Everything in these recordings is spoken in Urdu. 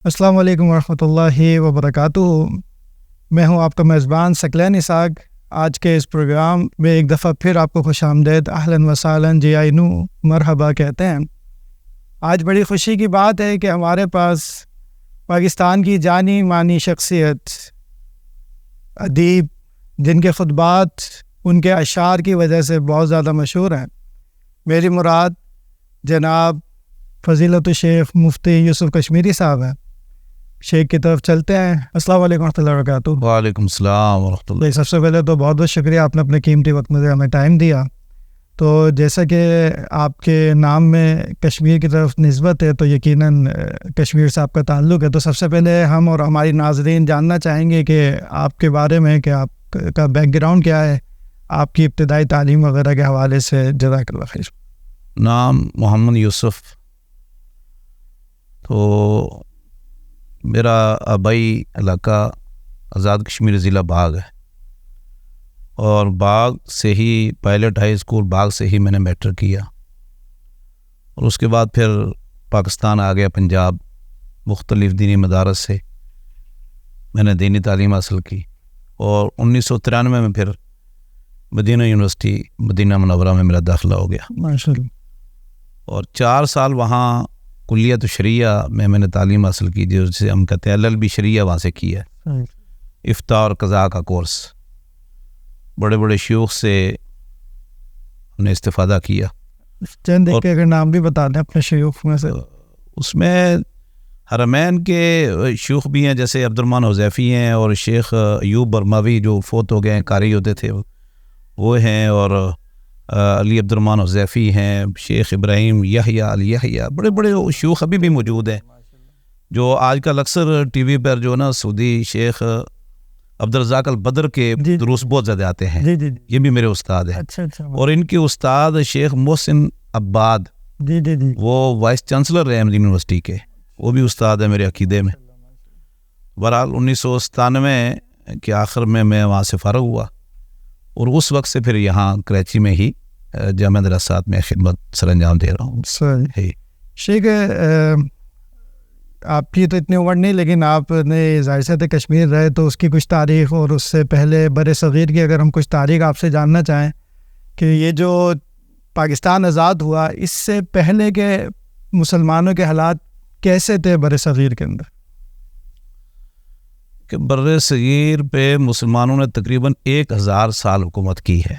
السلام علیکم ورحمۃ اللہ وبرکاتہ۔ میں ہوں آپ کا میزبان ثقلین اسحاق۔ آج کے اس پروگرام میں ایک دفعہ پھر آپ کو خوش آمدید، اہلاً وسہلاً، جی آئی نو، مرحبا کہتے ہیں۔ آج بڑی خوشی کی بات ہے کہ ہمارے پاس پاکستان کی جانی مانی شخصیت، ادیب، جن کے خطبات ان کے اشعار کی وجہ سے بہت زیادہ مشہور ہیں، میری مراد جناب فضیلت الشیخ مفتی یوسف کشمیری صاحب ہیں۔ شیخ کی طرف چلتے ہیں۔ السلام علیکم ورحمۃ اللہ وبرکاتہ۔ وعلیکم السلام ورحمۃ اللہ۔ سب سے پہلے تو بہت بہت شکریہ، آپ نے اپنے قیمتی وقت میں ہمیں ٹائم دیا۔ تو جیسا کہ آپ کے نام میں کشمیر کی طرف نسبت ہے تو یقیناً کشمیر سے آپ کا تعلق ہے، تو سب سے پہلے ہم اور ہماری ناظرین جاننا چاہیں گے کہ آپ کے بارے میں، کہ آپ کا بیک گراؤنڈ کیا ہے، آپ کی ابتدائی تعلیم وغیرہ کے حوالے سے۔ جزاک اللہ خیر۔ نام محمد یوسف۔ تو میرا آبائی علاقہ آزاد کشمیر ضلع باغ ہے، اور باغ سے ہی پائلٹ ہائی اسکول باغ سے ہی میں نے میٹرک کیا، اور اس کے بعد پھر پاکستان آ گیا، پنجاب، مختلف دینی مدارس سے میں نے دینی تعلیم حاصل کی، اور 1993 میں پھر مدینہ یونیورسٹی مدینہ منورہ میں میرا داخلہ ہو گیا، ماشاءاللہ۔ اور 4 سال وہاں کلیت شریعہ میں نے تعلیم حاصل کی، جسے ہم کہتے ہیں LLB شریعہ، وہاں سے کی ہے، افتاء اور قضاء کا کورس۔ بڑے بڑے شیوخ سے ہم نے استفادہ کیا۔ چند ایک کے اگر نام بھی بتا دیں اپنے شیوخ میں سے۔ اس میں حرمین کے شیوخ بھی ہیں، جیسے عبد الرحمن حذیفی ہیں، اور شیخ ایوب برماوی جو فوت ہو گئے ہیں، قاری ہوتے تھے، وہ ہیں، اور علی عبد الرحمن حذیفی ہیں، شیخ ابراہیم یحییٰ علی یحییٰ، بڑے بڑے شیوخ ابھی بھی موجود ہیں، جو آج کل اکثر ٹی وی پر جو نا سعودی شیخ عبدالرزاق البدر کے دروس بہت زیادہ آتے ہیں، یہ بھی میرے استاد ہیں۔ اچھا۔ اور ان کے استاد شیخ محسن عباد، وہ وائس چانسلر رہے احمدیہ یونیورسٹی کے، وہ بھی استاد ہیں میرے عقیدے میں۔ بہرحال 1997 کے آخر میں وہاں سے فارغ ہوا، اور اس وقت سے پھر یہاں کراچی میں ہی جامعہ دراسات میں خدمت سر انجام دے رہا ہوں۔ شیخ، آپ کی تو اتنی عمر نہیں، لیکن آپ نے ظاہر سے کشمیر رہے، تو اس کی کچھ تاریخ، اور اس سے پہلے بر صغیر کی اگر ہم کچھ تاریخ آپ سے جاننا چاہیں کہ یہ جو پاکستان آزاد ہوا، اس سے پہلے کے مسلمانوں کے حالات کیسے تھے بر صغیر کے اندر؟ کہ بر صغیر پہ مسلمانوں نے تقریباً 1000 سال حکومت کی ہے۔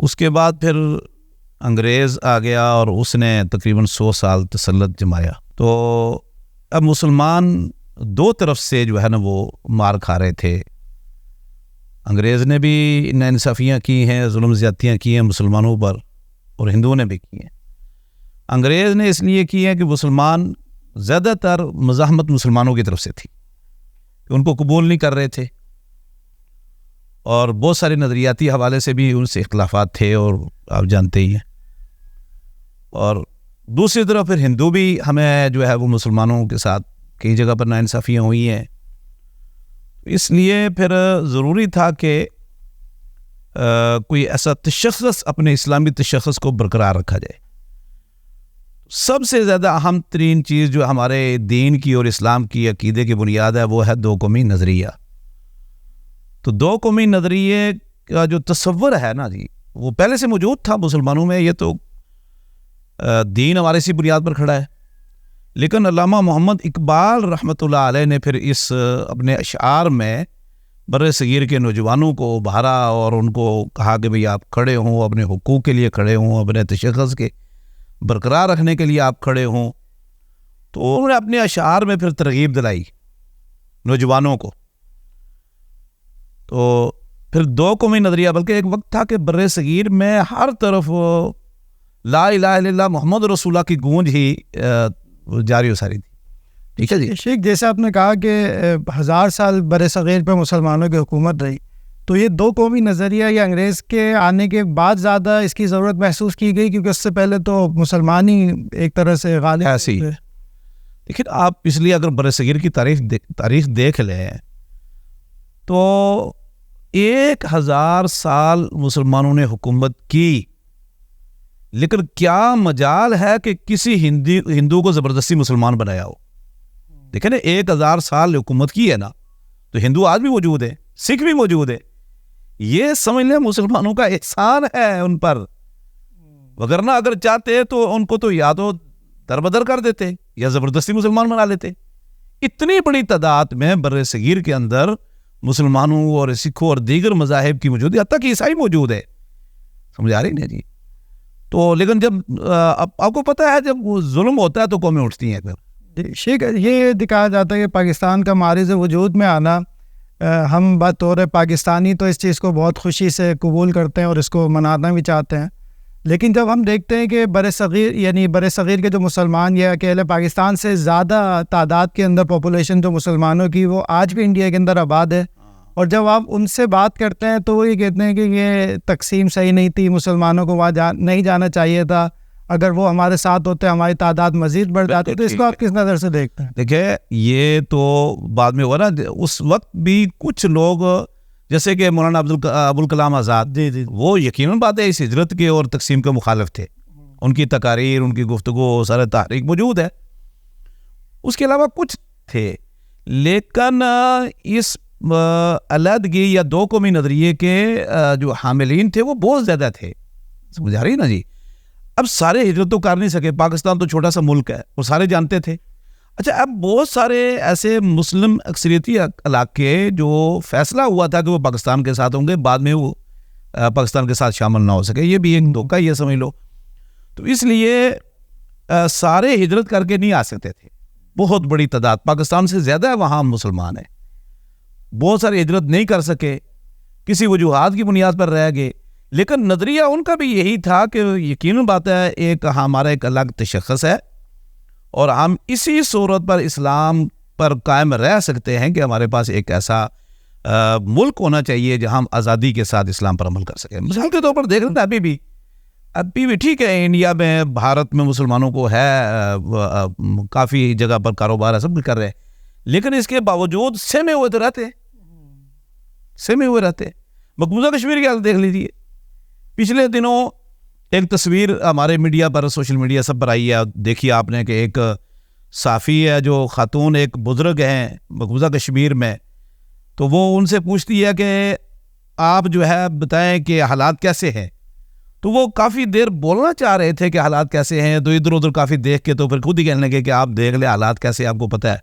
اس کے بعد پھر انگریز آ گیا، اور اس نے تقریباً 100 سال تسلط جمایا۔ تو اب مسلمان دو طرف سے جو ہے نا وہ مار کھا رہے تھے۔ انگریز نے بھی ناانصافیاں کی ہیں، ظلم زیادتیاں کی ہیں مسلمانوں پر، اور ہندوؤں نے بھی کی ہیں۔ انگریز نے اس لیے کی ہے کہ مسلمان زیادہ تر مزاحمت مسلمانوں کی طرف سے تھی، کہ ان کو قبول نہیں کر رہے تھے، اور بہت سارے نظریاتی حوالے سے بھی ان سے اختلافات تھے، اور آپ جانتے ہی ہیں۔ اور دوسری طرف پھر ہندو بھی ہمیں جو ہے وہ مسلمانوں کے ساتھ کئی جگہ پر ناانصافیاں ہوئی ہیں، اس لیے پھر ضروری تھا کہ کوئی ایسا تشخص، اپنے اسلامی تشخص کو برقرار رکھا جائے۔ سب سے زیادہ اہم ترین چیز جو ہمارے دین کی اور اسلام کی عقیدے کی بنیاد ہے، وہ ہے 2 قومی نظریہ۔ تو 2 قومی نظریے کا جو تصور ہے نا جی، وہ پہلے سے موجود تھا مسلمانوں میں، یہ تو دین ہمارے اسی بنیاد پر کھڑا ہے۔ لیکن علامہ محمد اقبال رحمۃ اللہ علیہ نے پھر اس اپنے اشعار میں بر صغیر کے نوجوانوں کو ابھارا، اور ان کو کہا کہ بھئی آپ کھڑے ہوں، اپنے حقوق کے لیے کھڑے ہوں، اپنے تشخص کے برقرار رکھنے کے لیے آپ کھڑے ہوں۔ تو انہوں نے اپنے اشعار میں پھر ترغیب دلائی نوجوانوں کو۔ تو پھر 2 قومی نظریہ، بلکہ ایک وقت تھا کہ بر صغیر میں ہر طرف لا الہ الا اللہ محمد رسول اللہ کی گونج ہی جاری و ساری تھی۔ ٹھیک ہے جی شیخ، جیسے آپ نے کہا کہ 1000 سال بر صغیر پہ مسلمانوں کی حکومت رہی، تو یہ 2 قومی نظریہ یا انگریز کے آنے کے بعد زیادہ اس کی ضرورت محسوس کی گئی، کیونکہ اس سے پہلے تو مسلمان ہی ایک طرح سے غالب ایسی تھے؟ لیکن آپ اس لیے اگر بر صغیر کی تاریخ دیکھ لیں تو 1000 سال مسلمانوں نے حکومت کی، لیکن کیا مجال ہے کہ کسی ہندو کو زبردستی مسلمان بنایا ہو؟ دیکھیں نا 1000 سال حکومت کی ہے نا، تو ہندو آج بھی موجود ہے، سکھ بھی موجود ہے. یہ سمجھ لیں مسلمانوں کا احسان ہے ان پر، وگرنہ اگر چاہتے تو ان کو تو یا تو دربدر کر دیتے یا زبردستی مسلمان بنا لیتے. اتنی بڑی تعداد میں بر صغیر کے اندر مسلمانوں اور سکھوں اور دیگر مذاہب کی موجود ہے، حتیٰ کہ عیسائی موجود ہے. سمجھ آ رہی نا جی؟ تو لیکن جب آپ کو پتہ ہے جب ظلم ہوتا ہے تو قومیں اٹھتی ہیں. شیخ یہ دکھایا جاتا ہے کہ پاکستان کا معرض وجود میں آنا، ہم بطور پاکستانی تو اس چیز کو بہت خوشی سے قبول کرتے ہیں اور اس کو منانا بھی چاہتے ہیں، لیکن جب ہم دیکھتے ہیں کہ بر صغیر کے جو مسلمان یا اکیلے پاکستان سے زیادہ تعداد کے اندر پاپولیشن جو مسلمانوں کی وہ آج بھی انڈیا کے اندر آباد ہے، اور جب آپ ان سے بات کرتے ہیں تو وہ یہ کہتے ہیں کہ یہ تقسیم صحیح نہیں تھی، مسلمانوں کو وہاں نہیں جانا چاہیے تھا، اگر وہ ہمارے ساتھ ہوتے ہماری تعداد مزید بڑھ جاتی. تو اس کو آپ کس نظر سے دیکھتے ہیں؟ دیکھیں یہ تو بعد میں ہوا نا، اس وقت بھی کچھ لوگ جیسے کہ مولانا ابوالکلام آزاد، وہ یقیناً بات ہے اس ہجرت کے اور تقسیم کے مخالف تھے. ان کی تقاریر، ان کی گفتگو، سارے تحریک موجود ہے. اس کے علاوہ کچھ تھے، لیکن اس علیحدگی یا دو قومی نظریے کے جو حاملین تھے وہ بہت زیادہ تھے. سمجھ آ رہی نا جی؟ اب سارے ہجرت تو کر نہیں سکے، پاکستان تو چھوٹا سا ملک ہے اور سارے جانتے تھے. اچھا اب بہت سارے ایسے مسلم اکثریتی علاقے جو فیصلہ ہوا تھا کہ وہ پاکستان کے ساتھ ہوں گے، بعد میں وہ پاکستان کے ساتھ شامل نہ ہو سکے، یہ بھی ایک دھوکہ یہ سمجھ لو. تو اس لیے سارے ہجرت کر کے نہیں آ سکتے تھے. بہت بڑی تعداد، پاکستان سے زیادہ وہاں مسلمان ہیں، بہت سارے ہجرت نہیں کر سکے، کسی وجوہات کی بنیاد پر رہ گئے. لیکن نظریہ ان کا بھی یہی تھا کہ یقیناً بات ہے ایک ہمارا ایک الگ تشخص ہے اور ہم اسی صورت پر اسلام پر قائم رہ سکتے ہیں کہ ہمارے پاس ایک ایسا ملک ہونا چاہیے جہاں ہم آزادی کے ساتھ اسلام پر عمل کر سکیں. مثال کے طور پر دیکھ رہے ہیں ابھی بھی ٹھیک ہے، انڈیا میں بھارت میں مسلمانوں کو ہے کافی جگہ پر کاروبار ہے، سب کچھ کر رہے ہیں، لیکن اس کے باوجود سہمے ہوئے تو رہتے، سہمے ہوئے رہتے. مقبوضہ کشمیر کی حالت دیکھ لیجیے. پچھلے دنوں ایک تصویر ہمارے میڈیا پر، سوشل میڈیا سب پر آئی ہے، دیکھیے آپ نے کہ ایک صحافی ہے جو خاتون ایک بزرگ ہیں مقبوضہ کشمیر میں، تو وہ ان سے پوچھتی ہے کہ آپ جو ہے بتائیں کہ حالات کیسے ہیں. تو وہ کافی دیر بولنا چاہ رہے تھے کہ حالات کیسے ہیں، تو ادھر ادھر کافی دیکھ کے تو پھر خود ہی کہنے لگے کہ آپ دیکھ لیں حالات کیسے آپ کو پتہ ہے.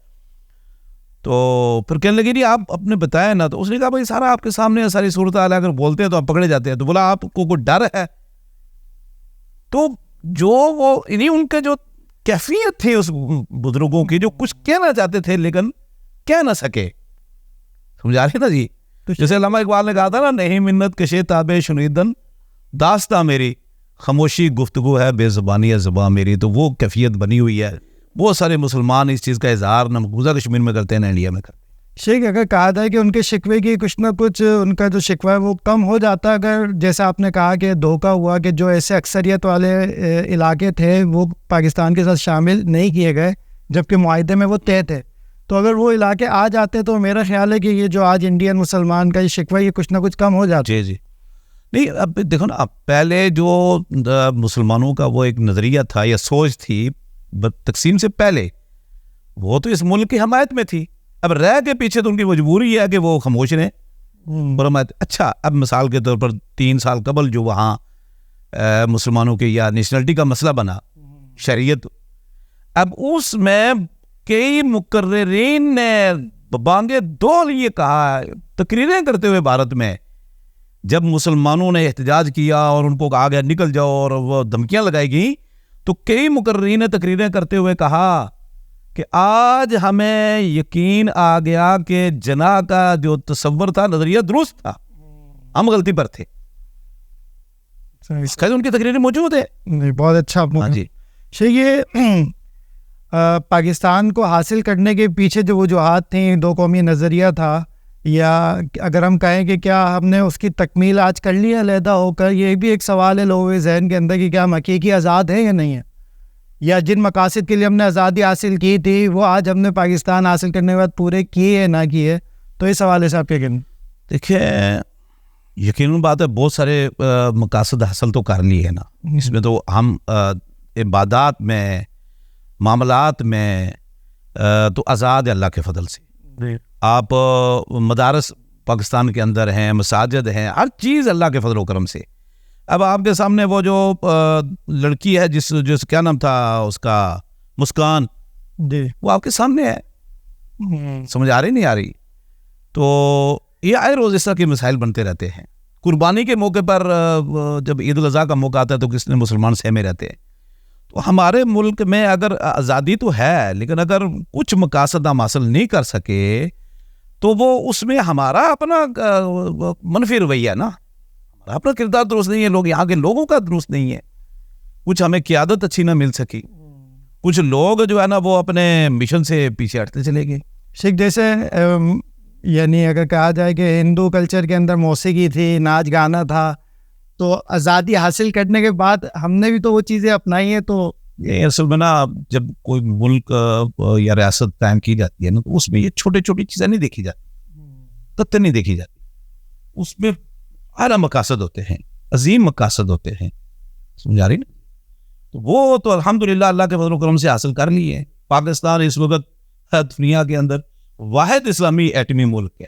تو پھر کہنے لگے نہیں آپ اپنے بتائیں نا. تو اس نے کہا بھائی سارا آپ کے سامنے ہے، ساری صورتحال اگر بولتے ہیں تو آپ پکڑے جاتے ہیں. تو بولا آپ کو کوئی ڈر ہے؟ تو جو وہ ان کے جو کیفیت تھی اس بزرگوں کی، جو کچھ کہنا چاہتے تھے لیکن کہہ نہ سکے. سمجھا رہے نا جی؟ جیسے علامہ اقبال نے کہا تھا نا، نہیں منت کشے تابے شنیدن داستہ میری، خاموشی گفتگو ہے بے زبانی ہے زباں میری. تو وہ کیفیت بنی ہوئی ہے. بہت سارے مسلمان اس چیز کا اظہار نہ مقبوضہ کشمیر میں کرتے ہیں نہ انڈیا میں کرتے ہیں. شیخ اگر کہا جائے کہ ان کے شکوے کی کچھ نہ کچھ ان کا جو شکوہ ہے وہ کم ہو جاتا، اگر جیسا آپ نے کہا کہ دھوکہ ہوا کہ جو ایسے اکثریت والے علاقے تھے وہ پاکستان کے ساتھ شامل نہیں کیے گئے جبکہ معاہدے میں وہ طے تھے، تو اگر وہ علاقے آ جاتے تو میرا خیال ہے کہ یہ جو آج انڈین مسلمان کا یہ شکوہ یہ کچھ نہ کچھ کم ہو جاتا. جی نہیں، اب دیکھو نا، پہلے جو مسلمانوں کا وہ ایک نظریہ تھا یا سوچ تھی تقسیم سے پہلے، وہ تو اس ملک کی حمایت میں تھی. اب رہ کے پیچھے تو ان کی مجبوری ہے کہ وہ خاموش رہیں اور حمایت. اچھا اب مثال کے طور پر 3 سال قبل جو وہاں مسلمانوں کے یا نیشنلٹی کا مسئلہ بنا، شریعت، اب اس میں کئی مقررین نے بانگے دول یہ کہا، تقریریں کرتے ہوئے بھارت میں، جب مسلمانوں نے احتجاج کیا اور ان کو کہا گیا نکل جاؤ اور وہ دھمکیاں لگائی گئیں، تو کئی مقررین نے تقریریں کرتے ہوئے کہا کہ آج ہمیں یقین آ گیا کہ جناح کا جو تصور تھا، نظریہ درست تھا، ہم غلطی پر تھے. خیر ان کی تقریریں موجود ہے. بہت اچھا آپ نے. جی یہ پاکستان کو حاصل کرنے کے پیچھے جو وجوہات تھیں، دو قومی نظریہ تھا، یا اگر ہم کہیں کہ کیا ہم نے اس کی تکمیل آج کر لی ہے علیحدہ ہو کر، یہ بھی ایک سوال ہے لوگوں کے ذہن کے اندر کہ کیا ہم حقیقی آزاد ہیں یا نہیں ہیں، یا جن مقاصد کے لیے ہم نے آزادی حاصل کی تھی وہ آج ہم نے پاکستان حاصل کرنے کے بعد پورے کیے یا نہ کیے. تو اس حوالے سے آپ کیا کہنا؟ دیکھیں یقیناً بات ہے، بہت سارے مقاصد حاصل تو کر لیے ہیں نا. اس میں تو ہم عبادات میں، معاملات میں تو آزاد ہے اللہ کے فضل سے. آپ مدارس پاکستان کے اندر ہیں، مساجد ہیں، ہر چیز اللہ کے فضل و کرم سے. اب آپ کے سامنے وہ جو لڑکی ہے جس کیا نام تھا اس کا، مسکان، وہ آپ کے سامنے ہے. سمجھ آ رہی نہیں آ رہی؟ تو یہ آئے روز اس طرح کے مسائل بنتے رہتے ہیں. قربانی کے موقع پر جب عید الاضحیٰ کا موقع آتا ہے تو کس نے مسلمان سہمے رہتے ہیں. تو ہمارے ملک میں اگر آزادی تو ہے، لیکن اگر کچھ مقاصد ہم حاصل نہیں کر سکے تو وہ اس میں ہمارا اپنا منفی رویہ ہے نا، ہمارا اپنا کردار درست نہیں ہے، لوگ یہاں کے لوگوں کا درست نہیں ہے. کچھ ہمیں قیادت اچھی نہ مل سکی، کچھ لوگ جو ہے نا وہ اپنے مشن سے پیچھے ہٹتے چلے گئے. شیخ جیسے یعنی اگر کہا جائے کہ ہندو کلچر کے اندر موسیقی تھی، ناچ گانا تھا، تو آزادی حاصل کرنے کے بعد ہم نے بھی تو وہ چیزیں اپنائی ہیں. تو اصل میں نا جب کوئی ملک یا ریاست قائم کی جاتی ہے نا تو اس میں یہ چھوٹی چھوٹی چیزیں نہیں دیکھی جاتی، تتر نہیں دیکھی جاتی. اس میں اعلیٰ مقاصد ہوتے ہیں، عظیم مقاصد ہوتے ہیں. سمجھا رہی نا؟ تو وہ تو الحمدللہ اللہ کے فضل و کرم سے حاصل کر لیے. پاکستان اس وقت دنیا کے اندر واحد اسلامی ایٹمی ملک ہے.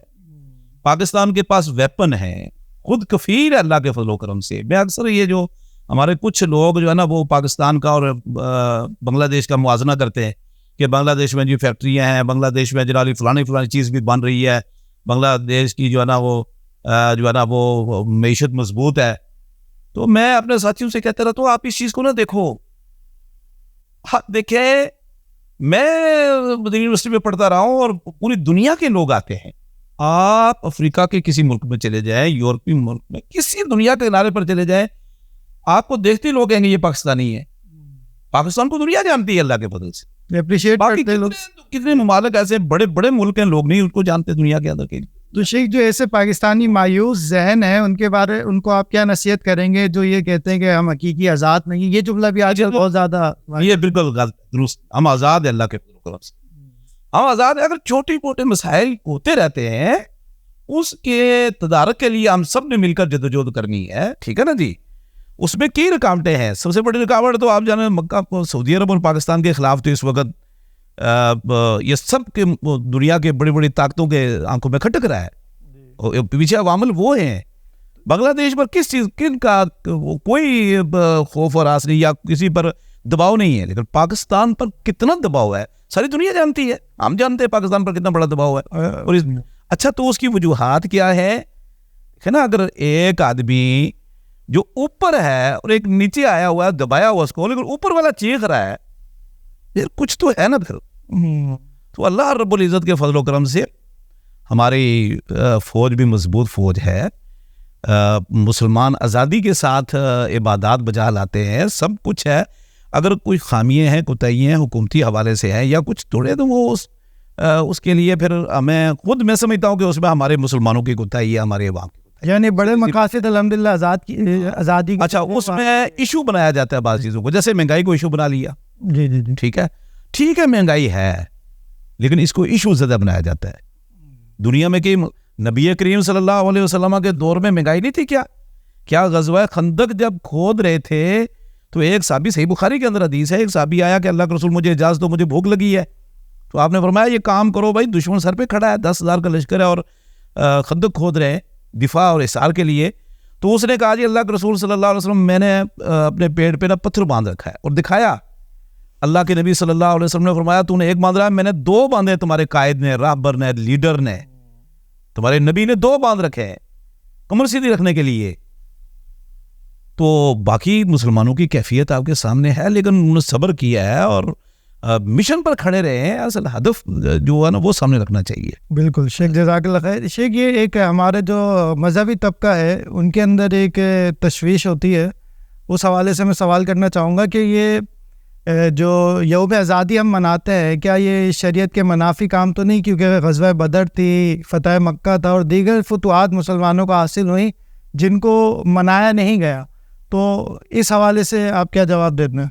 پاکستان کے پاس ویپن ہے، خود کفیل ہے اللہ کے فضل و کرم سے. میں اکثر یہ جو ہمارے کچھ لوگ جو ہے نا وہ پاکستان کا اور بنگلہ دیش کا موازنہ کرتے ہیں کہ بنگلہ دیش میں جو فیکٹریاں ہیں، بنگلہ دیش میں جنالی فلانی چیز بھی بن رہی ہے، بنگلہ دیش کی جو ہے نا وہ معیشت مضبوط ہے. تو میں اپنے ساتھیوں سے کہتا رہتا ہوں آپ اس چیز کو نہ دیکھو. دیکھیں، میں یونیورسٹی میں پڑھتا رہا ہوں اور پوری دنیا کے لوگ آتے ہیں. آپ افریقہ کے کسی ملک میں چلے جائیں، یورپی ملک میں، کسی دنیا کے کنارے پر چلے جائیں، آپ کو دیکھتے لوگ کہیں گے یہ پاکستانی ہے. پاکستان کو دنیا جانتی ہے اللہ کے فضل سے. اپریشیٹ کرتے لوگ. کتنے ممالک ایسے بڑے بڑے ملک ہیں، لوگ نہیں ان کو جانتے دنیا کے اندر کے. تو شیخ جو ایسے پاکستانی مایوس ذہن ہیں ان کو آپ کیا نصیحت کریں گے جو یہ کہتے ہیں کہ ہم حقیقی آزاد نہیں؟ یہ جملہ بھی آج کل بہت زیادہ، یہ بالکل غلط، درست. ہم آزاد ہیں اللہ کے فضل و کرم سے، ہم آزاد ہیں. اگر چھوٹے موٹے مسائل ہوتے رہتے ہیں اس کے تدارک کے لیے ہم سب نے مل کر جدوجہد کرنی ہے. ٹھیک ہے نا جی؟ اس میں کئی رکاوٹیں ہیں. سب سے بڑی رکاوٹ تو آپ جانے مکہ، سعودی عرب اور پاکستان کے خلاف تو اس وقت یہ سب کے دنیا کے بڑی بڑی طاقتوں کے آنکھوں میں کھٹک رہا ہے. پیچھے عوامل وہ ہیں. بنگلہ دیش پر کس چیز کن کا کوئی خوف اور آس نہیں یا کسی پر دباؤ نہیں ہے، لیکن پاکستان پر کتنا دباؤ ہے ساری دنیا جانتی ہے. ہم جانتے ہیں پاکستان پر کتنا بڑا دباؤ ہے. اور اچھا تو اس کی وجوہات کیا ہے نا؟ اگر ایک آدمی جو اوپر ہے اور ایک نیچے آیا ہوا ہے، دبایا ہوا اس کو، لیکن اوپر والا چیخ رہا ہے، پھر کچھ تو ہے نا. پھر تو اللہ رب العزت کے فضل و کرم سے ہماری فوج بھی مضبوط فوج ہے. مسلمان آزادی کے ساتھ عبادات بجا لاتے ہیں، سب کچھ ہے. اگر کوئی خامیاں ہیں، کوتاہیاں ہیں، حکومتی حوالے سے ہیں یا کچھ توڑے تو وہ اس کے لیے پھر میں سمجھتا ہوں کہ اس میں ہمارے مسلمانوں کی کوتاہی ہے، ہمارے عوام کی. یعنی بڑے مقاصد الحمدللہ آزادی. اچھا اس میں ایشو بنایا جاتا ہے بعض چیزوں کو، جیسے مہنگائی کو ایشو بنا لیا. جی جی جی ٹھیک ہے مہنگائی ہے، لیکن اس کو ایشو زیادہ بنایا جاتا ہے. دنیا میں کہ نبی کریم صلی اللہ علیہ وسلم کے دور میں مہنگائی نہیں تھی کیا غزوہ خندق جب کھود رہے تھے تو ایک صحابی، صحیح بخاری کے اندر حدیث ہے، ایک صحابی آیا کہ اللہ کے رسول مجھے اجازت دو، مجھے بھوک لگی ہے. تو آپ نے فرمایا یہ کام کرو بھائی، دشمن سر پہ کھڑا ہے، 10,000 کا لشکر ہے اور خندق کھود رہے ہیں دفاع اور احصار کے لیے. تو اس نے کہا جی اللہ کے رسول صلی اللہ علیہ وسلم میں نے اپنے پیٹ پہ نا پتھر باندھ رکھا ہے اور دکھایا. اللہ کے نبی صلی اللہ علیہ وسلم نے فرمایا تو نے ایک باندھ رہا ہے، میں نے 2 باندھے، تمہارے قائد نے، راہبر نے، لیڈر نے، تمہارے نبی نے 2 باندھ رکھے ہیں کمر سیدھی رکھنے کے لیے. تو باقی مسلمانوں کی کیفیت آپ کے سامنے ہے، لیکن انہوں نے صبر کیا ہے اور مشن پر کھڑے رہے ہیں. اصل ہدف جو ہے نا وہ سامنے رکھنا چاہیے. بالکل شیخ، جزاک اللہ خیر. شیخ یہ ایک ہمارے جو مذہبی طبقہ ہے ان کے اندر ایک تشویش ہوتی ہے، اس حوالے سے میں سوال کرنا چاہوں گا کہ یہ جو یوم آزادی ہم مناتے ہیں کیا یہ شریعت کے منافی کام تو نہیں؟ کیونکہ غزوہ بدر تھی، فتح مکہ تھا اور دیگر فتوحات مسلمانوں کو حاصل ہوئیں جن کو منایا نہیں گیا. تو اس حوالے سے آپ کیا جواب دیتے ہیں؟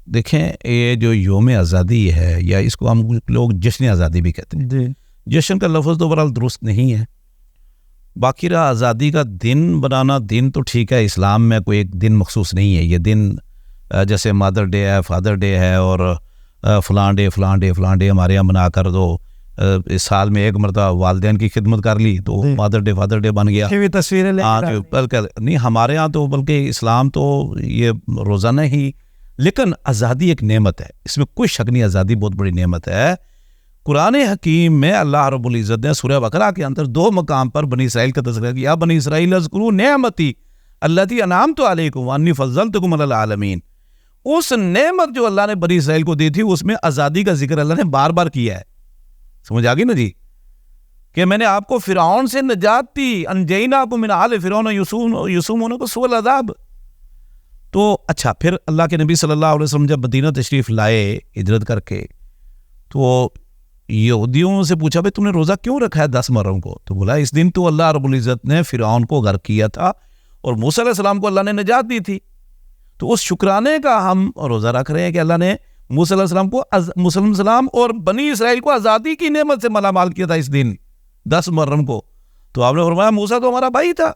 دیکھیں یہ جو یوم آزادی ہے یا اس کو ہم لوگ جشن آزادی بھی کہتے ہیں. جی جشن کا لفظ تو بہرحال درست نہیں ہے. باقی رہا آزادی کا دن بنانا، دن تو ٹھیک ہے، اسلام میں کوئی ایک دن مخصوص نہیں ہے. یہ دن جیسے مدر ڈے ہے، فادر ڈے ہے، اور فلاں ڈے ہمارے یہاں بنا کر دو. اس سال میں ایک مرتبہ والدین کی خدمت کر لی تو مدر ڈے فادر ڈے بن گیا. تصویریں بلکہ نہیں، ہمارے ہاں تو بلکہ اسلام تو یہ روزانہ ہی. لیکن آزادی ایک نعمت ہے، اس میں کوئی شک نہیں، آزادی بہت بڑی نعمت ہے. قرآن حکیم میں اللہ رب العزت نے سورہ بقرہ کے اندر 2 مقام پر بنی اسرائیل کا تذکرہ کیا. بنی اسرائیل اذکروا نعمتی التی انعمت علیکم وانی فضلتکم علی العالمین. اس نعمت جو اللہ نے بنی اسرائیل کو دی تھی، اس میں آزادی کا ذکر اللہ نے بار بار کیا ہے. سمجھ آ گئی نا جی، کہ میں نے آپ کو فرعون سے نجات دی، انجیناکم من آل فرعون یسومونکم سوء العذاب. تو اچھا، پھر اللہ کے نبی صلی اللہ علیہ وسلم جب مدینہ تشریف لائے ہجرت کر کے، تو یہودیوں سے پوچھا بھائی تم نے روزہ کیوں رکھا ہے 10 محرم کو؟ تو بولا اس دن تو اللہ رب العزت نے فرعون کو غرق کیا تھا اور موسیٰ علیہ السلام کو اللہ نے نجات دی تھی. تو اس شکرانے کا ہم روزہ رکھ رہے ہیں کہ اللہ نے موسیٰ علیہ السلام کو السلام اور بنی اسرائیل کو آزادی کی نعمت سے مالا مال کیا تھا اس دن 10 محرم کو. تو آپ نے فرمایا موسیٰ تو ہمارا بھائی تھا،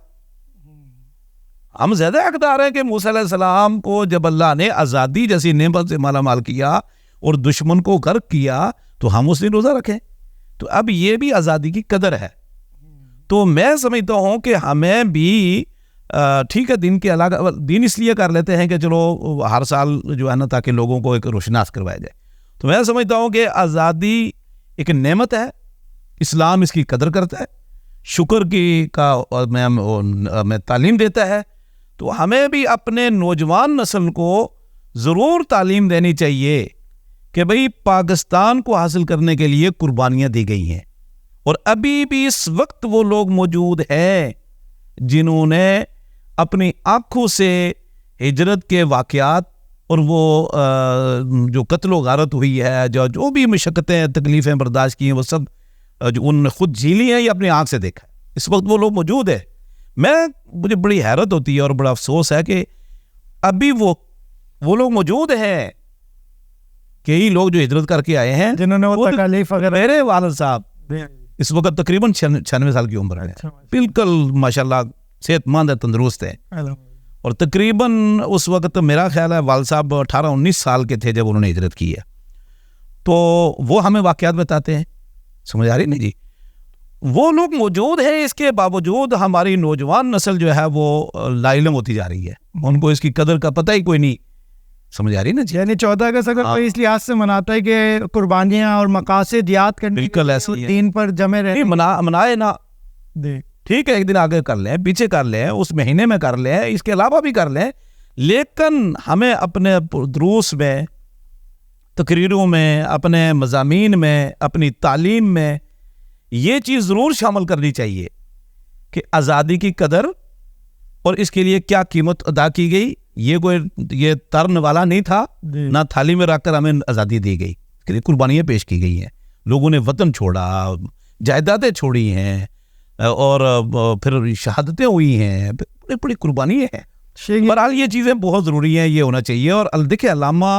ہم زیادہ حقدار ہیں کہ موسیٰ علیہ السلام کو جب اللہ نے آزادی جیسی نعمت سے مالا مال کیا اور دشمن کو غرق کیا تو ہم اس دن روزہ رکھیں. تو اب یہ بھی آزادی کی قدر ہے. تو میں سمجھتا ہوں کہ ہمیں بھی ٹھیک ہے دین کے علاوہ دین اس لیے کر لیتے ہیں کہ چلو ہر سال جو ہے نا تاکہ لوگوں کو ایک روشناس کروایا جائے. تو میں سمجھتا ہوں کہ آزادی ایک نعمت ہے، اسلام اس کی قدر کرتا ہے، شکر کی کا میں تعلیم دیتا ہے. تو ہمیں بھی اپنے نوجوان نسل کو ضرور تعلیم دینی چاہیے کہ بھئی پاکستان کو حاصل کرنے کے لیے قربانیاں دی گئی ہیں، اور ابھی بھی اس وقت وہ لوگ موجود ہیں جنہوں نے اپنی آنکھوں سے ہجرت کے واقعات اور وہ جو قتل و غارت ہوئی ہے، جو بھی مشقتیں تکلیفیں برداشت کی ہیں، وہ سب جو انہوں نے خود جھیلی ہیں یا اپنی آنکھ سے دیکھا. اس وقت وہ لوگ موجود ہیں. مجھے بڑی حیرت ہوتی ہے اور بڑا افسوس ہے کہ ابھی وہ لوگ موجود ہیں. کئی لوگ جو ہجرت کر کے آئے ہیں جنہوں نے وہ تکالیف وغیرہ. میرے والد صاحب اس وقت تقریباً 96 سال کی عمر ہے، بالکل ماشاءاللہ صحت مند ہے، تندرست ہے. اور تقریباً اس وقت میرا خیال ہے والد صاحب 18-19 سال کے تھے جب انہوں نے ہجرت کی ہے. تو وہ ہمیں واقعات بتاتے ہیں. سمجھ آ رہی نہیں جی؟ وہ لوگ موجود ہیں، اس کے باوجود ہماری نوجوان نسل جو ہے وہ لا علم ہوتی جا رہی ہے، ان کو اس کی قدر کا پتہ ہی کوئی نہیں. سمجھ آ رہی نا جی؟ یعنی 14 اگست اگر کوئی اس لحاظ سے مناتا ہے کہ قربانیاں اور مقاصد یاد کرنے بالکل ایسے دین پر جمع رہے، منائے نا، ٹھیک ہے ایک دن آگے کر لیں، پیچھے کر لیں، اس مہینے میں کر لیں، اس کے علاوہ بھی کر لیں، لیکن ہمیں اپنے دروس میں، تقریروں میں، اپنے مضامین میں، اپنی تعلیم میں یہ چیز ضرور شامل کرنی چاہیے کہ آزادی کی قدر اور اس کے لیے کیا قیمت ادا کی گئی. یہ ترن والا نہیں تھا، نہ تھالی میں رکھ کر ہمیں آزادی دی گئی، اس کے لیے قربانیاں پیش کی گئی ہیں. لوگوں نے وطن چھوڑا، جائیدادیں چھوڑی ہیں، اور پھر شہادتیں ہوئی ہیں، بڑی بڑی قربانیاں ہیں. بہرحال یہ چیزیں بہت ضروری ہیں، یہ ہونا چاہیے. اور دیکھیں علامہ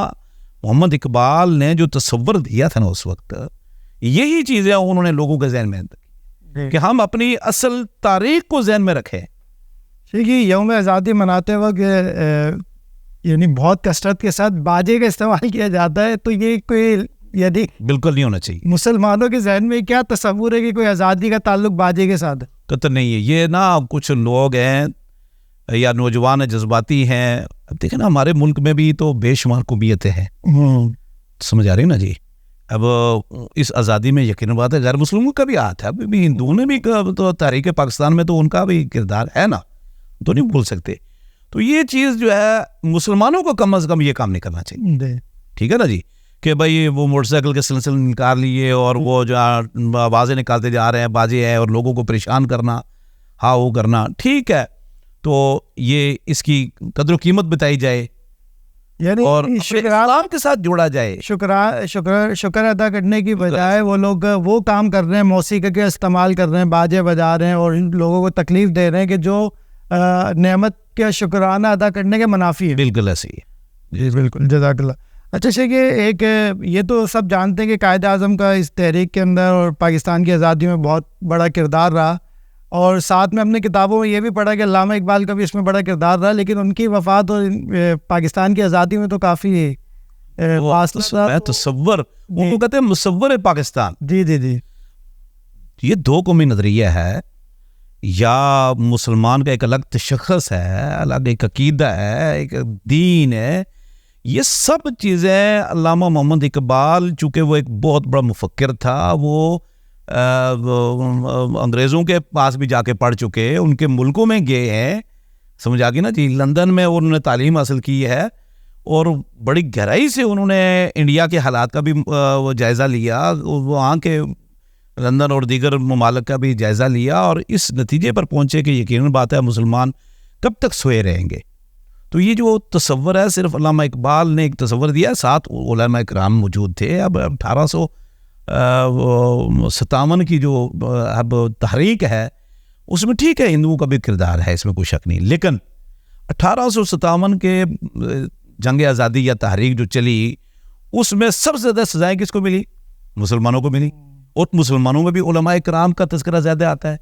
محمد اقبال نے جو تصور دیا تھا نا اس وقت، یہی چیزیں انہوں نے لوگوں کے ذہن میں کہ ہم اپنی اصل تاریخ کو ذہن میں رکھیں. ٹھیک ہے، یوم آزادی مناتے وقت یعنی بہت کثرت کے ساتھ باجے کا استعمال کیا جاتا ہے، تو یہ کوئی یعنی بالکل نہیں ہونا چاہیے. مسلمانوں کے ذہن میں کیا تصور ہے کہ کوئی آزادی کا تعلق باجے کے ساتھ؟ قطر نہیں ہے. یہ نا کچھ لوگ ہیں یا نوجوان جذباتی ہیں. اب دیکھیں نا ہمارے ملک میں بھی تو بے شمار قومیتیں ہیں، سمجھ آ رہی نا جی؟ اب اس آزادی میں یقین بات ہے غیر مسلموں کا بھی ہاتھ ہے، ابھی بھی ہندوؤں نے بھی تو تحریک پاکستان میں تو ان کا بھی کردار ہے نا، تو نہیں بول سکتے. تو یہ چیز جو ہے مسلمانوں کو کم از کم یہ کام نہیں کرنا چاہیے. ٹھیک ہے نا جی؟ کہ بھائی وہ موٹر سائیکل کے سلسلے نکال لیے اور وہ جو آوازیں نکالتے جا رہے ہیں، بازی ہے، اور لوگوں کو پریشان کرنا، ہاں وہ کرنا، ٹھیک ہے. تو یہ اس کی قدر و قیمت بتائی جائے، یعنی اور اسلام کے ساتھ جوڑا جائے. شکر ادا کرنے کی بجائے وہ لوگ وہ کام کر رہے ہیں، موسیقی کا استعمال کر رہے ہیں، باجے بجا رہے ہیں اور لوگوں کو تکلیف دے رہے ہیں کہ جو نعمت کا شکرانہ ادا کرنے کے منافی ہے. بالکل ایسے ہی ہے جی بالکل، جزاک اللہ. اچھا شیخ، ایک یہ تو سب جانتے ہیں کہ قائد اعظم کا اس تحریک کے اندر اور پاکستان کی آزادی میں بہت بڑا کردار رہا. اور ساتھ میں ہم نے کتابوں میں یہ بھی پڑھا کہ علامہ اقبال کا بھی اس میں بڑا کردار رہا، لیکن ان کی وفات اور پاکستان کی آزادی میں تو کافی تصور، ان کو کہتے ہیں مصور پاکستان. جی جی جی. یہ دو قومی نظریہ ہے، یا مسلمان کا ایک الگ تشخص ہے، الگ ایک عقیدہ ہے، ایک دین ہے. یہ سب چیزیں علامہ محمد اقبال، چونکہ وہ ایک بہت بڑا مفکر تھا، وہ انگریزوں کے پاس بھی جا کے پڑھ چکے، ان کے ملکوں میں گئے ہیں، سمجھ آ گئی نا جی. لندن میں انہوں نے تعلیم حاصل کی ہے، اور بڑی گہرائی سے انہوں نے انڈیا کے حالات کا بھی وہ جائزہ لیا، وہاں کے لندن اور دیگر ممالک کا بھی جائزہ لیا، اور اس نتیجے پر پہنچے کہ یقیناً بات ہے مسلمان کب تک سوئے رہیں گے. تو یہ جو تصور ہے صرف علامہ اقبال نے ایک تصور دیا، ساتھ علماء کرام موجود تھے. اب 1857 کی جو اب تحریک ہے اس میں ٹھیک ہے ہندوؤں کا بھی کردار ہے، اس میں کوئی شک نہیں، لیکن 1857 کے جنگ آزادی یا تحریک جو چلی، اس میں سب سے زیادہ سزائیں کس کو ملی؟ مسلمانوں کو ملی، اور مسلمانوں میں بھی علماء کرام کا تذکرہ زیادہ آتا ہے.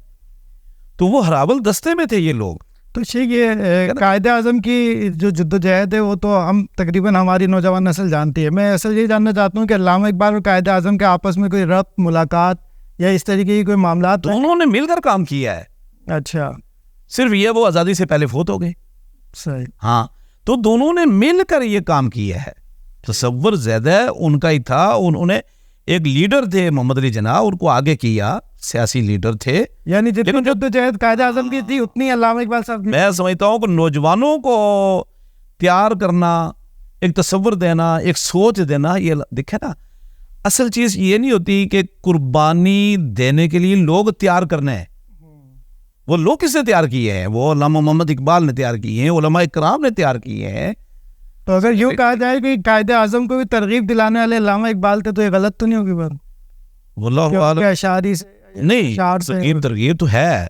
تو وہ ہراول دستے میں تھے یہ لوگ. تو یہ قائد اعظم کی جو جدوجہد ہے وہ تو ہم تقریباً ہماری نوجوان نسل جانتی ہے. میں اصل یہ جاننا چاہتا ہوں کہ علامہ اقبال اور قائد اعظم کے آپس میں کوئی ربط، ملاقات یا اس طریقے کی کوئی معاملات؟ تو انہوں نے مل کر کام کیا ہے. اچھا. صرف یہ وہ آزادی سے پہلے فوت ہو گئے. صحیح. ہاں، تو دونوں نے مل کر یہ کام کیا ہے. تصور زیادہ ان کا ہی تھا. انہوں نے ایک لیڈر تھے محمد علی جناح، ان کو آگے کیا، سیاسی لیڈر تھے. یعنی جتنی جدوجہد قائد اعظم کی تھی اتنی علامہ اقبال صاحب. میں سمجھتا ہوں کہ نوجوانوں کو تیار کرنا، ایک تصور دینا، ایک سوچ دینا، یہ دیکھیں نا، اصل چیز یہ نہیں ہوتی کہ قربانی دینے کے لیے لوگ تیار کرنے ہیں. وہ لوگ کس نے تیار کیے ہیں؟ وہ علامہ محمد اقبال نے تیار کیے ہیں، علماء کرام نے تیار کیے ہیں. تو اگر یوں کہا جائے کہ قائد اعظم کو بھی ترغیب دلانے والے علامہ اقبال تھے تو یہ غلط تو نہیں ہوگی بات؟ واللہ عالم. اشعاری سے نہیں، ترغیب تو ہے،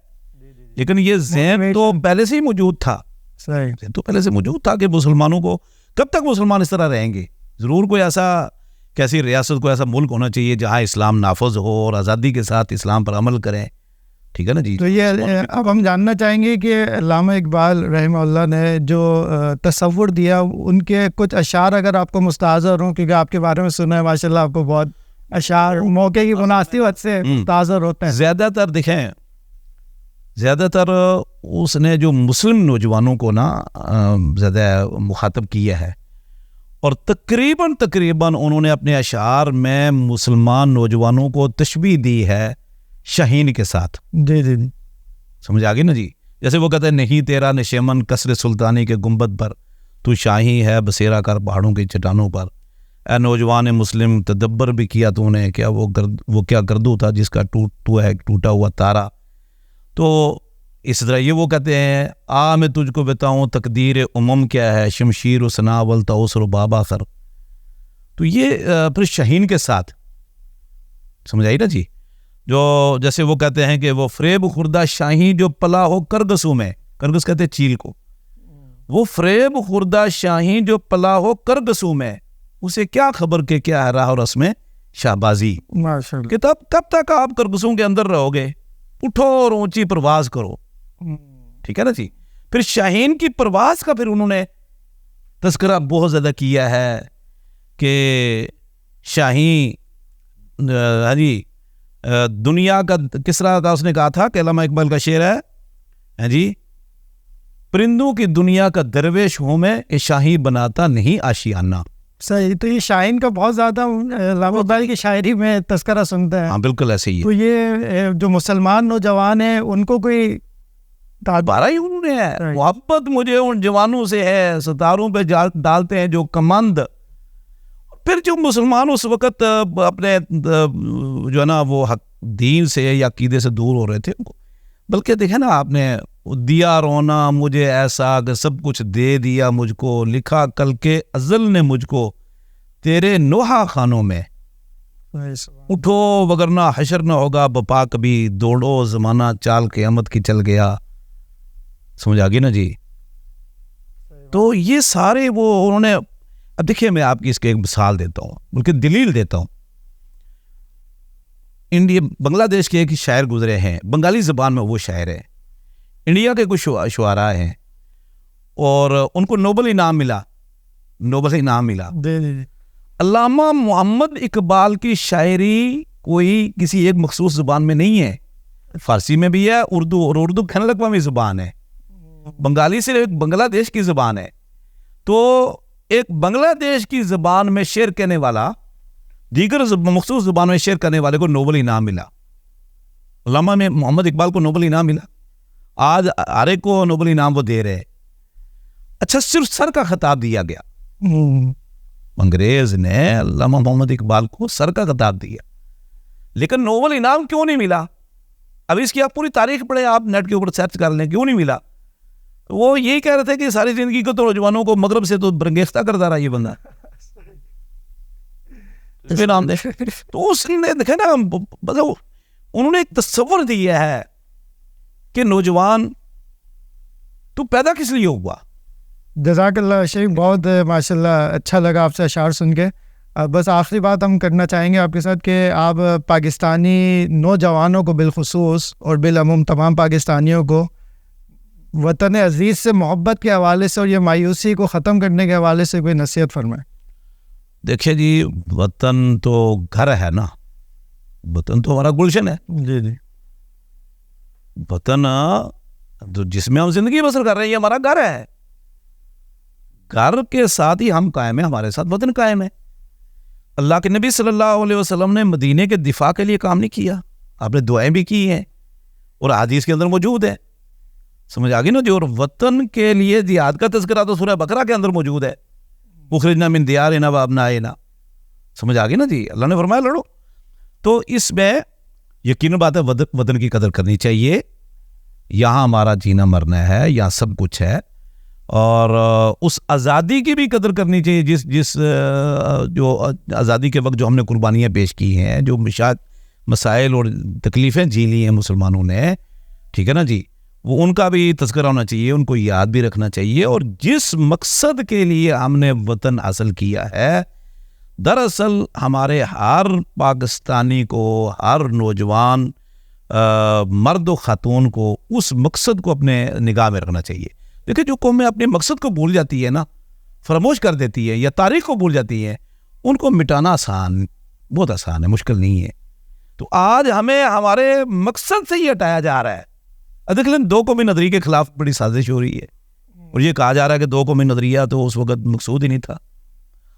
لیکن یہ ذہن تو پہلے سے ہی موجود تھا. صحیح. تو پہلے سے موجود تھا کہ مسلمانوں کو کب تک مسلمان اس طرح رہیں گے؟ ضرور کوئی ایسا، کیسی ریاست، کوئی ایسا ملک ہونا چاہیے جہاں اسلام نافذ ہو اور آزادی کے ساتھ اسلام پر عمل کریں. ٹھیک ہے نا جی. تو یہ اب ہم جاننا چاہیں گے کہ علامہ اقبال رحمہ اللہ نے جو تصور دیا، ان کے کچھ اشعار اگر آپ کو مستحضر ہوں، کیونکہ آپ کے بارے میں سنا ہے ماشاء اللہ، آپ کو بہت اشعار موقع کی مناسبت سے مستحضر ہوتے ہیں. زیادہ تر دیکھیں، زیادہ تر اس نے جو مسلم نوجوانوں کو نا زیادہ مخاطب کیا ہے، اور تقریباً انہوں نے اپنے اشعار میں مسلمان نوجوانوں کو تشبیہ دی ہے شاہین کے ساتھ. جی جی جی. سمجھ آ گئی نا جی. جیسے وہ کہتے ہیں، نہیں تیرا نشیمن کسر سلطانی کے گنبد پر، تو شاہی ہے بسیرا کر پہاڑوں کی چٹانوں پر. اے نوجوان مسلم، تدبر بھی کیا تو نے، کیا وہ کیا گردو تھا جس کا ٹوٹا ہوا تارا. تو اس طرح یہ وہ کہتے ہیں، میں تجھ کو بتاؤں تقدیر امم کیا ہے، شمشیر و ثنا والتعسر و بابا خر. تو یہ پھر شاہین کے ساتھ، سمجھ آئی نا جی. جو جیسے وہ کہتے ہیں کہ وہ فریب خوردہ شاہی جو پلا ہو کرگسوں میں، کرگس کہتے ہیں چیل کو، وہ فریب خوردہ شاہی جو پلا ہو کرگسوں میں، اسے کیا خبر کہ کیا ہے راہ اور رسم شہبازی. کہ تب کب تک آپ کرگسوں کے اندر رہو گے؟ اٹھو اور اونچی پرواز کرو. ٹھیک ہے نا جی. پھر شاہین کی پرواز کا پھر انہوں نے تذکرہ بہت زیادہ کیا ہے کہ شاہین، ہاں جی، دنیا کا کس طرح کا اس نے کہا تھا کہ علامہ اقبال کا شعر ہے جی، پرندوں کی دنیا کا درویش ہوں میں، یہ شاہی بناتا نہیں آشیانہ. صحیح. تو یہ شاہین کا بہت زیادہ علامہ اقبال کی شاعری میں تذکرہ سنتے ہیں. ہاں بالکل ایسے ہی ہے. تو یہ جو مسلمان نوجوان ہیں ان کو کوئی بارہ ہی انہوں نے ہے، محبت مجھے ان جوانوں سے ہے، ستاروں پہ ڈالتے ہیں جو کمند. پھر جو مسلمان اس وقت اپنے جو ہے نا وہ دین سے یا عقیدے سے دور ہو رہے تھے، بلکہ دیکھیں نا آپ نے، دیا رونا مجھے ایسا کہ سب کچھ دے دیا مجھ کو، لکھا کل کے ازل نے مجھ کو تیرے نوحہ خانوں میں. اٹھو وگرنہ حشر نہ ہوگا بپا کبھی، دوڑو زمانہ چال قیامت کی چل گیا. سمجھ آ گئی نا جی. تو یہ سارے وہ انہوں نے، اب دیکھیے میں آپ کی اس کے ایک مثال دیتا ہوں، بلکہ دلیل دیتا ہوں. انڈیا بنگلہ دیش کے ایک شاعر گزرے ہیں، بنگالی زبان میں وہ شاعر ہیں، انڈیا کے کچھ شعراء ہیں، اور ان کو نوبل انعام ملا، نوبل انعام ملا۔ علامہ محمد اقبال کی شاعری کوئی کسی ایک مخصوص زبان میں نہیں ہے، فارسی میں بھی ہے، اردو، اور اردو بین الاقوامی زبان ہے، بنگالی صرف ایک بنگلہ دیش کی زبان ہے۔ تو ایک بنگلہ دیش کی زبان میں شعر کہنے والا دیگر مخصوص زبان میں شعر کرنے والے کو نوبل انعام ملا۔ علامہ میں محمد اقبال کو نوبل انعام ملا، آج ہر ایک کو نوبل انعام وہ دے رہے۔ اچھا، صرف سر کا خطاب دیا گیا، انگریز نے علامہ محمد اقبال کو سر کا خطاب دیا، لیکن نوبل انعام کیوں نہیں ملا؟ اب اس کی آپ پوری تاریخ پڑھیں، آپ نیٹ کے اوپر سرچ کر لیں، کیوں نہیں ملا؟ وہ یہی کہہ رہے تھے کہ ساری زندگی کو تو نوجوانوں کو مغرب سے تو برنگیختہ کرتا رہا یہ بندہ، نام دے۔ تو اس نے دیکھا نا، انہوں نے ایک تصور دیا ہے کہ نوجوان تو پیدا کس لیے ہوا۔ جزاک اللہ شیخ، بہت ماشاءاللہ اچھا لگا آپ سے اشعار سن کے۔ بس آخری بات ہم کرنا چاہیں گے آپ کے ساتھ کہ آپ پاکستانی نوجوانوں کو بالخصوص اور بالعموم تمام پاکستانیوں کو وطن عزیز سے محبت کے حوالے سے اور یہ مایوسی کو ختم کرنے کے حوالے سے کوئی نصیحت فرمائیں۔ دیکھیے جی، وطن تو گھر ہے نا، وطن تو ہمارا گلشن ہے۔ جی جی، وطن جس میں ہم زندگی بسر کر رہے ہیں یہ ہمارا گھر ہے، گھر کے ساتھ ہی ہم قائم ہیں، ہمارے ساتھ وطن قائم ہے۔ اللہ کے نبی صلی اللہ علیہ وسلم نے مدینے کے دفاع کے لیے کام نہیں کیا، آپ نے دعائیں بھی کی ہیں اور حدیث کے اندر موجود ہے، سمجھ آگی نا جی۔ اور وطن کے لیے جہاد کا تذکرہ تو سورہ بقرہ کے اندر موجود ہے، اخرجنا من دیارنا و ابنائنا، سمجھ آگی نا جی، اللہ نے فرمایا لڑو۔ تو اس میں یقیناً بات ہے وطن کی قدر کرنی چاہیے، یہاں ہمارا جینا مرنا ہے، یہاں سب کچھ ہے، اور اس آزادی کی بھی قدر کرنی چاہیے جس جو آزادی کے وقت جو ہم نے قربانیاں پیش کی ہیں، جو مسائل اور تکلیفیں جھیلی ہیں مسلمانوں نے، ٹھیک ہے نا جی، وہ ان کا بھی تذکرہ ہونا چاہیے، ان کو یاد بھی رکھنا چاہیے۔ اور جس مقصد کے لیے ہم نے وطن حاصل کیا ہے، دراصل ہمارے ہر پاکستانی کو، ہر نوجوان مرد و خاتون کو اس مقصد کو اپنے نگاہ میں رکھنا چاہیے۔ دیکھیں، جو قومیں اپنے مقصد کو بھول جاتی ہے نا، فراموش کر دیتی ہے یا تاریخ کو بھول جاتی ہے، ان کو مٹانا آسان، بہت آسان ہے، مشکل نہیں ہے۔ تو آج ہمیں ہمارے مقصد سے ہی ہٹایا جا رہا ہے۔ دیکھ لیں، دو قومی نظریے کے خلاف بڑی سازش ہو رہی ہے، اور یہ کہا جا رہا ہے کہ دو قومی نظریہ تو اس وقت مقصود ہی نہیں تھا۔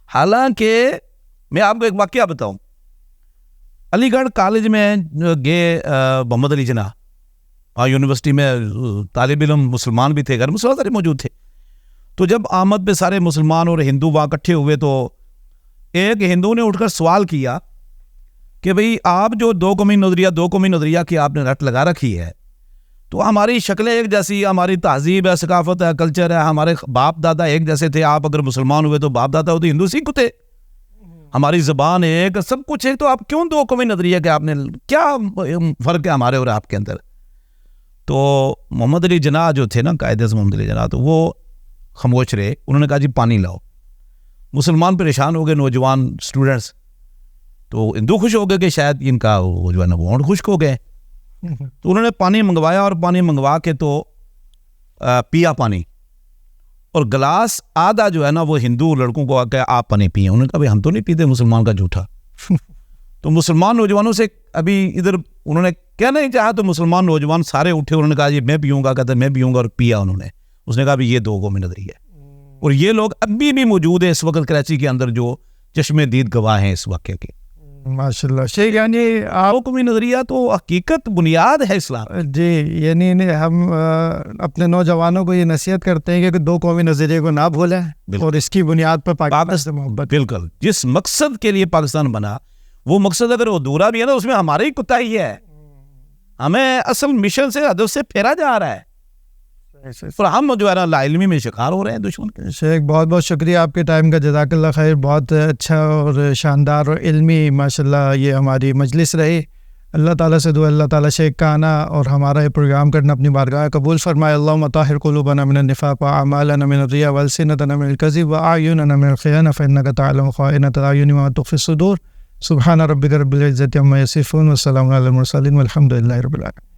حالانکہ میں آپ کو ایک واقعہ بتاؤں، علی گڑھ کالج میں گئے محمد علی جناح، یونیورسٹی میں طالب علم مسلمان بھی تھے، غیر مسلمان سارے موجود تھے۔ تو جب آمد پہ سارے مسلمان اور ہندو وہاں اکٹھے ہوئے تو ایک ہندو نے اٹھ کر سوال کیا کہ بھئی آپ جو دو قومی نظریہ کی آپ نے رٹ لگا رکھی ہے، تو ہماری شکلیں ایک جیسی، ہماری تہذیب ہے، ثقافت ہے، کلچر ہے، ہمارے باپ دادا ایک جیسے تھے، آپ اگر مسلمان ہوئے تو باپ دادا ہوتے ہندو سکھ تھے، ہماری زبان ایک، سب کچھ ایک، تو آپ کیوں دو قومی نظریہ کے، آپ نے کیا فرق ہے ہمارے اور آپ کے اندر؟ تو محمد علی جناح جو تھے نا، قائد اعظم محمد علی جناح، تو وہ خاموش رہے۔ انہوں نے کہا جی پانی لاؤ۔ مسلمان پریشان ہو گئے، نوجوان اسٹوڈنٹس، تو ہندو خوش ہو گئے کہ شاید ان کا وہ جو ہے نا وہ اور خشک ہو گئے، تو انہوں نے پانی منگوایا، اور پانی منگوا کے تو پیا پانی، اور گلاس آدھا جو ہے نا وہ ہندو لڑکوں کو آ کے آپ پانی پیئے۔ انہوں نے کہا بھائی ہم تو نہیں پیتے، مسلمان کا جھوٹا۔ تو مسلمان نوجوانوں سے ابھی ادھر انہوں نے کہنا نہیں چاہا، تو مسلمان نوجوان سارے اٹھے، انہوں نے کہا جی میں پیوں گا، کہتا میں پیوں گا، اور پیا انہوں نے۔ اس نے کہا بھی یہ دو قومی نظریہ ہے، اور یہ لوگ ابھی بھی موجود ہیں اس وقت کراچی کے اندر جو چشم دید گواہ ہیں اس واقعے کے۔ ماشاءاللہ شیخ، یعنی دو قومی نظریہ تو حقیقت بنیاد ہے اسلام۔ جی، یعنی ہم اپنے نوجوانوں کو یہ نصیحت کرتے ہیں کہ دو قومی نظریے کو نہ بھولیں، اور اس کی بنیاد پر پاکستان سے محبت۔ بالکل، جس مقصد کے لیے پاکستان بنا، وہ مقصد اگر ادھورا بھی ہے نا، اس میں ہماری ہی کوتاہی ہے، ہمیں اصل مشن سے، ہدف سے پھیرا جا رہا ہے، اور ہم جو ہے نا لا علمی میں شکار ہو رہے ہیں دشمن کے۔ شیخ بہت بہت شکریہ آپ کے ٹائم کا، جزاک اللہ خیر، بہت اچھا اور شاندار اور علمی ماشاءاللہ یہ ہماری مجلس رہی۔ اللہ تعالیٰ سے دعا، اللہ تعالیٰ شیخ کا آنا اور ہمارا یہ پروگرام کرنا اپنی بارگاہ قبول فرمائے۔ اللہم طاہر قلوبنا من النفاق واعمالنا من الریا والسنتنا من الکذب واعیننا من الخیانة فانک تعلم خائنة الاعین وما تخفی الصدور۔ سبحان ربک رب العزت عما یصفون وسلام علی المرسلین والحمد للہ رب العالمین.